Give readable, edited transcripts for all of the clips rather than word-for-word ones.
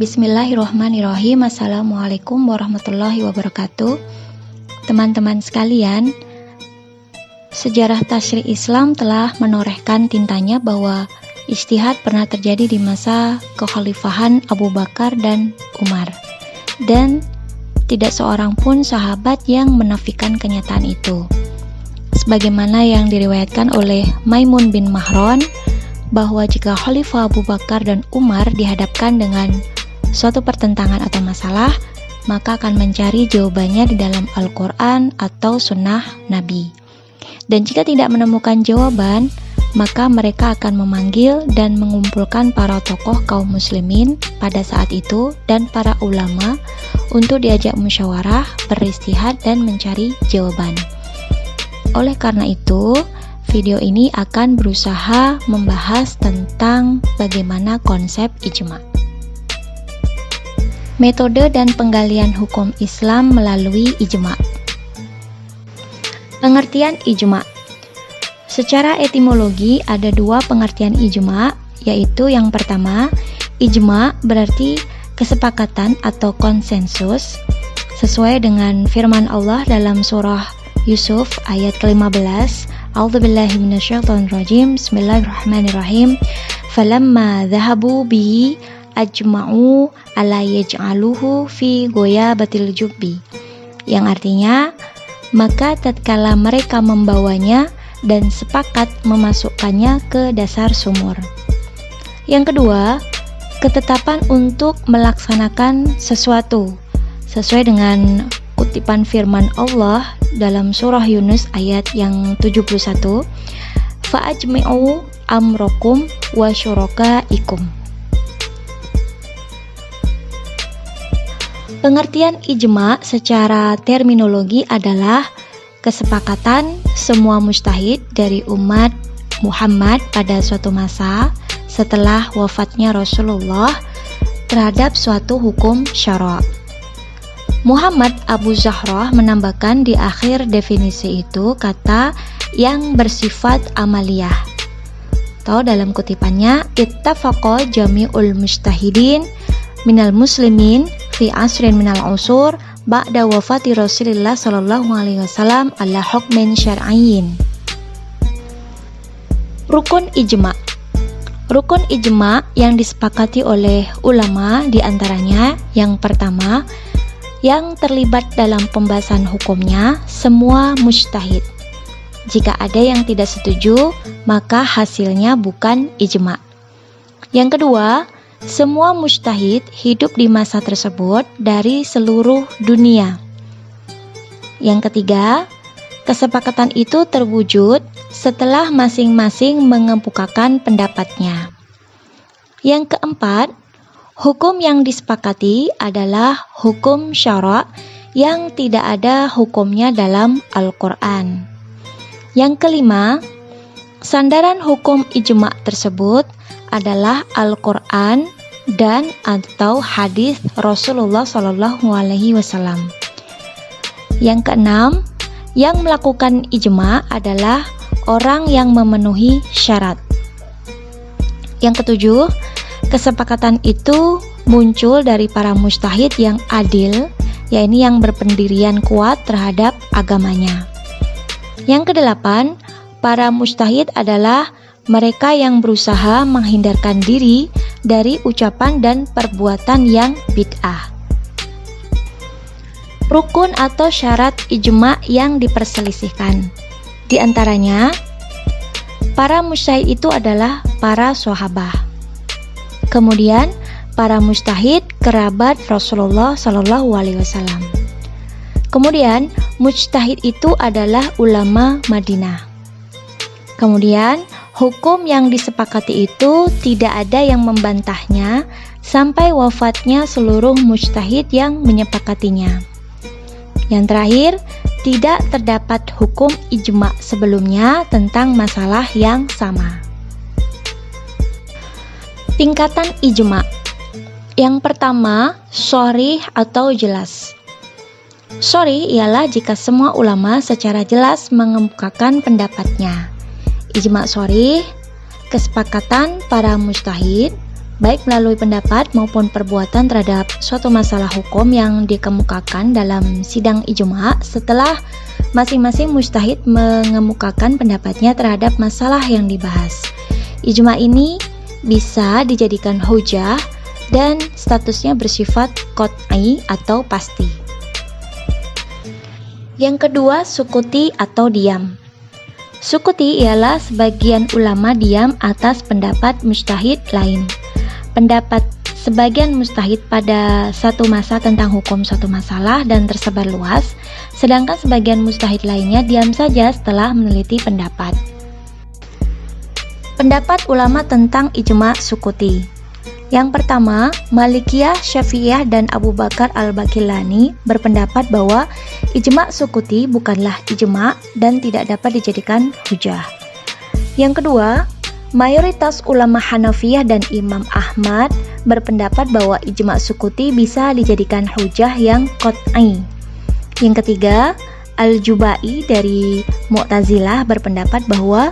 Bismillahirrahmanirrahim. Assalamualaikum warahmatullahi wabarakatuh. Teman-teman sekalian, sejarah tasyri' Islam telah menorehkan tintanya bahwa ijtihad pernah terjadi di masa kekhalifahan Abu Bakar dan Umar, dan tidak seorang pun sahabat yang menafikan kenyataan itu. Sebagaimana yang diriwayatkan oleh Maimun bin Mahron, bahwa jika Khalifah Abu Bakar dan Umar dihadapkan dengan suatu pertentangan atau masalah, maka akan mencari jawabannya di dalam Al-Quran atau Sunnah Nabi. Dan jika tidak menemukan jawaban, maka mereka akan memanggil dan mengumpulkan para tokoh kaum muslimin pada saat itu dan para ulama untuk diajak musyawarah, beristihad, dan mencari jawaban. Oleh karena itu, video ini akan berusaha membahas tentang bagaimana konsep ijma'. Metode dan penggalian hukum Islam melalui ijma'. Pengertian ijma'. Secara etimologi ada dua pengertian ijma', yaitu yang pertama, ijma' berarti kesepakatan atau konsensus sesuai dengan firman Allah dalam surah Yusuf ayat ke-15. A'udzubillahi minasyaitonirrajim. Bismillahirrahmanirrahim. Falamma dhahabu bihi ajma'u ala yaj'aluhu fi goyabatil jubbi, yang artinya, maka tatkala mereka membawanya dan sepakat memasukkannya ke dasar sumur. Yang kedua, ketetapan untuk melaksanakan sesuatu sesuai dengan kutipan firman Allah dalam surah Yunus ayat yang 71, fa'ajmi'u amrokum wa syurakaikum. Pengertian ijma' secara terminologi adalah kesepakatan semua mujtahid dari umat Muhammad pada suatu masa setelah wafatnya Rasulullah terhadap suatu hukum syara'. Muhammad Abu Zahrah menambahkan di akhir definisi itu kata yang bersifat amaliyah, atau dalam kutipannya, ittafaqa jami'ul mujtahidin minal muslimin fi asrin minal usur ba'da wafati Rasulillah sallallahu alaihi wasallam ala hukmin syar'iyyin. Rukun ijma'. Rukun ijma' yang disepakati oleh ulama diantaranya, yang pertama, yang terlibat dalam pembahasan hukumnya semua mujtahid. Jika ada yang tidak setuju, maka hasilnya bukan ijma'. Yang kedua, semua mujtahid hidup di masa tersebut dari seluruh dunia. Yang ketiga, kesepakatan itu terwujud setelah masing-masing mengemukakan pendapatnya. Yang keempat, hukum yang disepakati adalah hukum syara' yang tidak ada hukumnya dalam Al-Quran. Yang kelima, sandaran hukum ijma' tersebut adalah Al-Quran dan atau hadis Rasulullah Shallallahu Alaihi Wasallam. Yang keenam, yang melakukan ijma' adalah orang yang memenuhi syarat. Yang ketujuh, kesepakatan itu muncul dari para mujtahid yang adil, yaitu yang berpendirian kuat terhadap agamanya. Yang kedelapan, para mujtahid adalah mereka yang berusaha menghindarkan diri dari ucapan dan perbuatan yang bid'ah. Rukun atau syarat ijma' yang diperselisihkan. Di antaranya, para mujtahid itu adalah para sahabat. Kemudian, para mujtahid kerabat Rasulullah Shallallahu Alaihi Wasallam. Kemudian, mujtahid itu adalah ulama Madinah. Kemudian, hukum yang disepakati itu tidak ada yang membantahnya sampai wafatnya seluruh mujtahid yang menyepakatinya. Yang terakhir, tidak terdapat hukum ijma' sebelumnya tentang masalah yang sama. Tingkatan ijma'. Yang pertama, sharih atau jelas. Sharih ialah jika semua ulama secara jelas mengemukakan pendapatnya. Ijma' sharih, kesepakatan para mujtahid baik melalui pendapat maupun perbuatan terhadap suatu masalah hukum yang dikemukakan dalam sidang ijma' setelah masing-masing mujtahid mengemukakan pendapatnya terhadap masalah yang dibahas. Ijma' ini bisa dijadikan hujah dan statusnya bersifat qat'i atau pasti. Yang kedua, sukuti atau diam. Sukuti ialah sebagian ulama diam atas pendapat mujtahid lain. Pendapat sebagian mujtahid pada satu masa tentang hukum suatu masalah dan tersebar luas, sedangkan sebagian mujtahid lainnya diam saja setelah meneliti pendapat. Pendapat ulama tentang ijma' sukuti. Yang pertama, Malikiyah, Syafi'iyah, dan Abu Bakar Al-Bakillani berpendapat bahwa ijma' sukuti bukanlah ijma' dan tidak dapat dijadikan hujah. Yang kedua, mayoritas ulama Hanafiyah dan Imam Ahmad berpendapat bahwa ijma' sukuti bisa dijadikan hujah yang qat'i. Yang ketiga, Al-Jubai dari Mu'tazilah berpendapat bahwa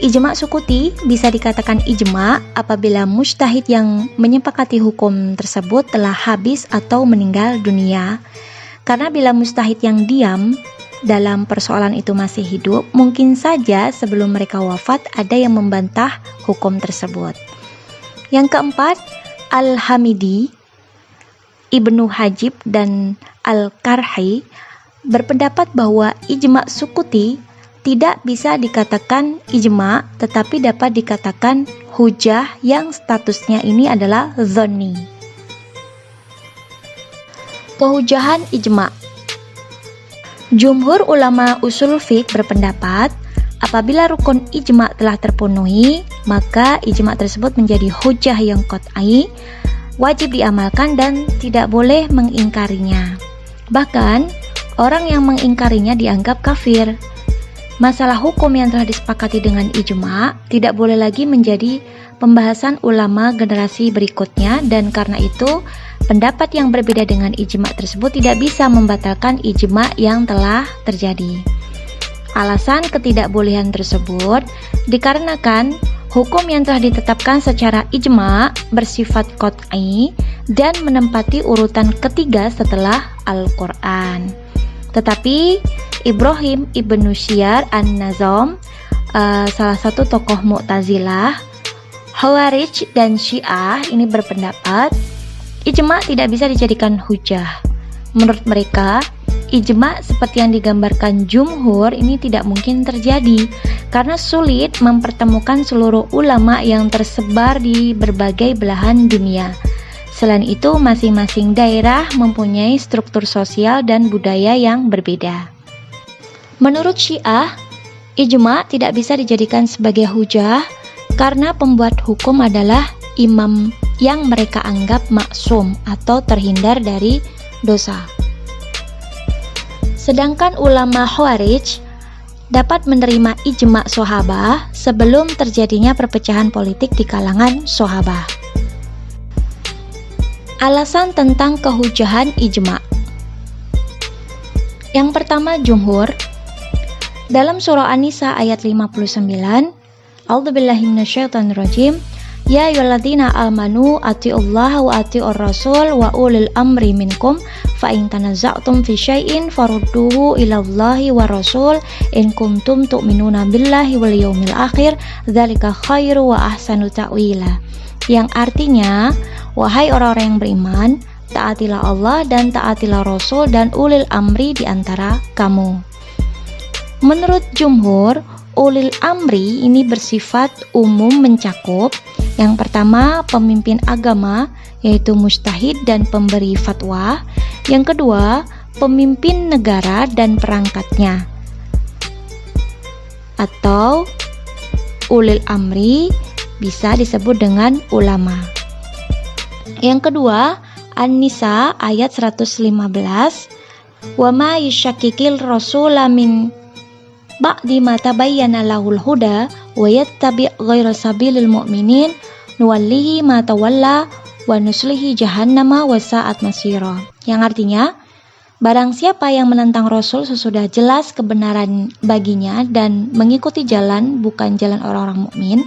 ijma' sukuti bisa dikatakan ijma' apabila mujtahid yang menyepakati hukum tersebut telah habis atau meninggal dunia. Karena bila mujtahid yang diam dalam persoalan itu masih hidup, mungkin saja sebelum mereka wafat ada yang membantah hukum tersebut. Yang keempat, Al-Hamidi, Ibnu Hajib, dan Al-Karhi berpendapat bahwa ijma' sukuti tidak bisa dikatakan ijma' tetapi dapat dikatakan hujah yang statusnya ini adalah dhonni. Kehujahan ijma'. Jumhur ulama usul fiqh berpendapat apabila rukun ijma' telah terpenuhi, maka ijma' tersebut menjadi hujah yang qat'i, wajib diamalkan dan tidak boleh mengingkarinya. Bahkan, orang yang mengingkarinya dianggap kafir. Masalah hukum yang telah disepakati dengan ijma' tidak boleh lagi menjadi pembahasan ulama generasi berikutnya, dan karena itu pendapat yang berbeda dengan ijma' tersebut tidak bisa membatalkan ijma' yang telah terjadi. Alasan ketidakbolehan tersebut dikarenakan hukum yang telah ditetapkan secara ijma' bersifat qat'i dan menempati urutan ketiga setelah Al-Quran. Tetapi Ibrahim Ibnu Syar An-Nazam, salah satu tokoh Mu'tazilah, Khawarij, dan Syiah ini berpendapat ijma' tidak bisa dijadikan hujah. Menurut mereka, ijma' seperti yang digambarkan jumhur ini tidak mungkin terjadi karena sulit mempertemukan seluruh ulama yang tersebar di berbagai belahan dunia. Selain itu, masing-masing daerah mempunyai struktur sosial dan budaya yang berbeda. Menurut Syiah, ijma' tidak bisa dijadikan sebagai hujah karena pembuat hukum adalah imam yang mereka anggap maksum atau terhindar dari dosa. Sedangkan ulama Khawarij dapat menerima ijma' sahabah sebelum terjadinya perpecahan politik di kalangan sahabah. Alasan tentang kehujahan ijma'. Yang pertama, jumhur. Dalam surah An-Nisa ayat 59, A'udzubillahi minasyaitonirrajim, Ya ayyuhalladzina amanu atiullaha wa atiur rasul wa ulil amri minkum fa in tanaza'tum fi syai'in farudduhu ilallahi wa rasul in kuntum tu'minuna billahi wal yaumil akhir dzalika khairu wa ahsanu ta'wila. Yang artinya, wahai orang-orang yang beriman, taatilah Allah dan taatilah Rasul dan ulil amri di antara kamu. Menurut jumhur, ulil amri ini bersifat umum mencakup yang pertama pemimpin agama yaitu mujtahid dan pemberi fatwa, yang kedua pemimpin negara dan perangkatnya, atau ulil amri bisa disebut dengan ulama. Yang kedua, An-Nisa ayat 115, wa ma yusyakikil rasula min ba'di ma tabayyana lahul huda wa yattabi' ghayra sabilil mu'minin nuwallihi ma tawalla wa nuslihi jahannama wa sa'at masira. Yang artinya, barang siapa yang menentang Rasul sesudah jelas kebenaran baginya dan mengikuti jalan bukan jalan orang-orang mukmin,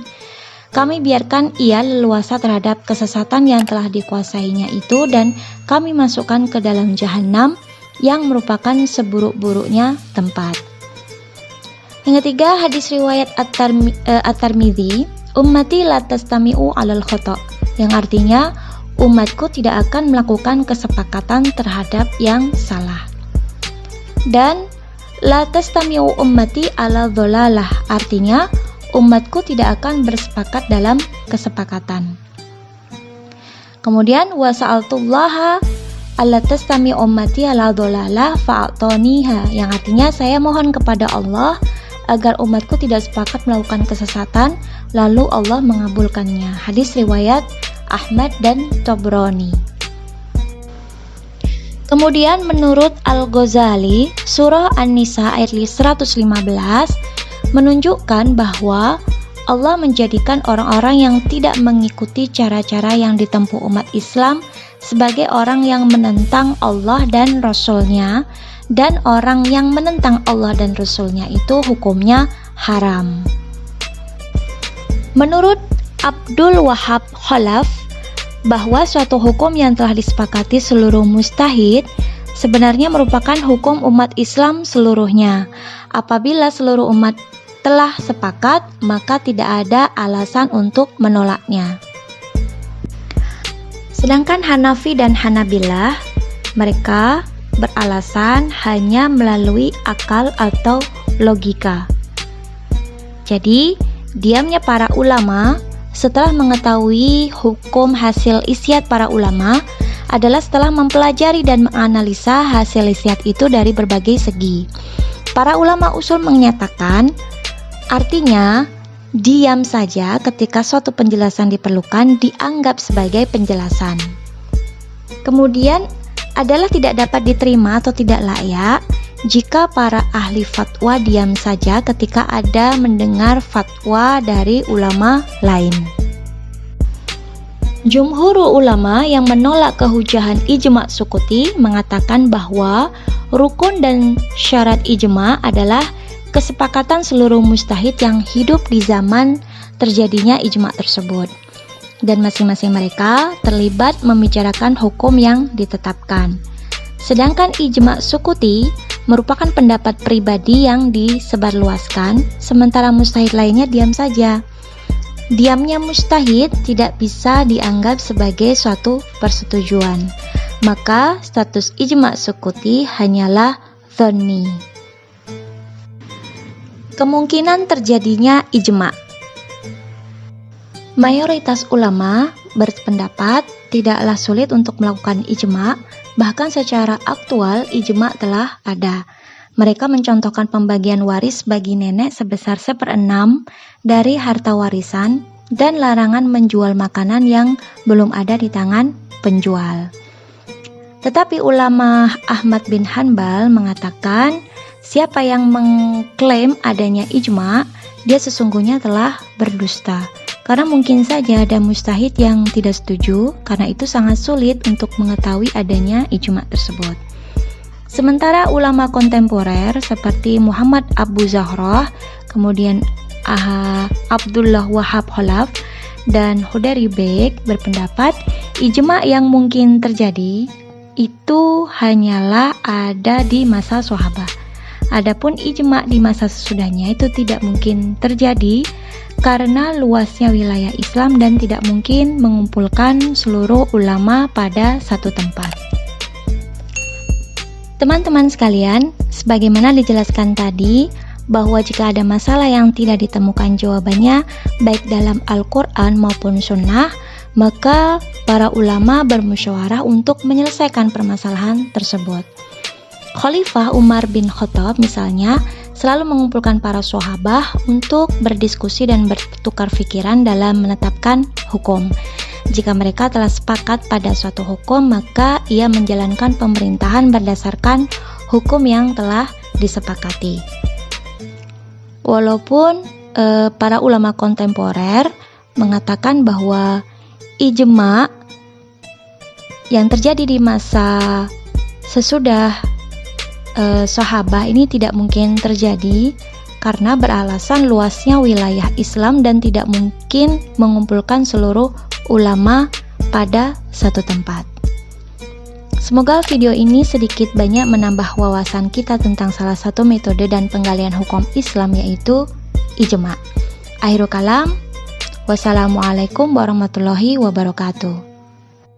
kami biarkan ia leluasa terhadap kesesatan yang telah dikuasainya itu, dan kami masukkan ke dalam jahanam yang merupakan seburuk-buruknya tempat. Yang ketiga, hadis riwayat At-Tirmidzi, ummati la tastami'u 'alal khata', yang artinya umatku tidak akan melakukan kesepakatan terhadap yang salah. Dan la tastami'u ummati 'ala dhalalah, artinya umatku tidak akan bersepakat dalam kesepakatan. Kemudian wa sa'altullaha alla tastami ummati ala dhalalah fa'atoniha, yang artinya saya mohon kepada Allah agar umatku tidak sepakat melakukan kesesatan, lalu Allah mengabulkannya. Hadis riwayat Ahmad dan Tabrani. Kemudian menurut Al-Ghazali, surah An-Nisa ayat 115 menunjukkan bahwa Allah menjadikan orang-orang yang tidak mengikuti cara-cara yang ditempuh umat Islam sebagai orang yang menentang Allah dan Rasul-Nya, dan orang yang menentang Allah dan Rasul-Nya itu hukumnya haram. Menurut Abdul Wahab Khalaf, bahwa suatu hukum yang telah disepakati seluruh mujtahid sebenarnya merupakan hukum umat Islam seluruhnya. Apabila seluruh umat telah sepakat, maka tidak ada alasan untuk menolaknya. Sedangkan Hanafi dan Hanabilah, mereka beralasan hanya melalui akal atau logika. Jadi, diamnya para ulama setelah mengetahui hukum hasil istiad para ulama adalah setelah mempelajari dan menganalisa hasil istiad itu dari berbagai segi. Para ulama usul menyatakan, artinya diam saja ketika suatu penjelasan diperlukan dianggap sebagai penjelasan. Kemudian adalah tidak dapat diterima atau tidak layak jika para ahli fatwa diam saja ketika ada mendengar fatwa dari ulama lain. Jumhur ulama yang menolak kehujahan ijma' sukuti mengatakan bahwa rukun dan syarat ijma' adalah kesepakatan seluruh mujtahid yang hidup di zaman terjadinya ijma' tersebut, dan masing-masing mereka terlibat membicarakan hukum yang ditetapkan. Sedangkan ijma' sukuti merupakan pendapat pribadi yang disebarluaskan, sementara mujtahid lainnya diam saja. Diamnya mujtahid tidak bisa dianggap sebagai suatu persetujuan, maka status ijma' sukuti hanyalah dzanni. Kemungkinan terjadinya ijma'. Mayoritas ulama berpendapat tidaklah sulit untuk melakukan ijma', bahkan secara aktual ijma' telah ada. Mereka mencontohkan pembagian waris bagi nenek sebesar 1/6 dari harta warisan dan larangan menjual makanan yang belum ada di tangan penjual. Tetapi ulama Ahmad bin Hanbal mengatakan, siapa yang mengklaim adanya ijma', dia sesungguhnya telah berdusta. Karena mungkin saja ada mujtahid yang tidak setuju, karena itu sangat sulit untuk mengetahui adanya ijma' tersebut. Sementara ulama kontemporer seperti Muhammad Abu Zahrah, kemudian Abdullah Wahab Khalaf, dan Hudari Bek berpendapat ijma' yang mungkin terjadi itu hanyalah ada di masa sahabat. Adapun ijma' di masa sesudahnya itu tidak mungkin terjadi karena luasnya wilayah Islam dan tidak mungkin mengumpulkan seluruh ulama pada satu tempat. Teman-teman sekalian, sebagaimana dijelaskan tadi, bahwa jika ada masalah yang tidak ditemukan jawabannya baik dalam Al-Quran maupun Sunnah, maka para ulama bermusyawarah untuk menyelesaikan permasalahan tersebut. Khalifah Umar bin Khattab misalnya selalu mengumpulkan para sahabat untuk berdiskusi dan bertukar pikiran dalam menetapkan hukum. Jika mereka telah sepakat pada suatu hukum, maka ia menjalankan pemerintahan berdasarkan hukum yang telah disepakati. Walaupun para ulama kontemporer mengatakan bahwa ijma' yang terjadi di masa sesudah sahabat ini tidak mungkin terjadi karena beralasan luasnya wilayah Islam dan tidak mungkin mengumpulkan seluruh ulama pada satu tempat. Semoga video ini sedikit banyak menambah wawasan kita tentang salah satu metode dan penggalian hukum Islam, yaitu ijma'. Akhirul kalam, wassalamualaikum warahmatullahi wabarakatuh.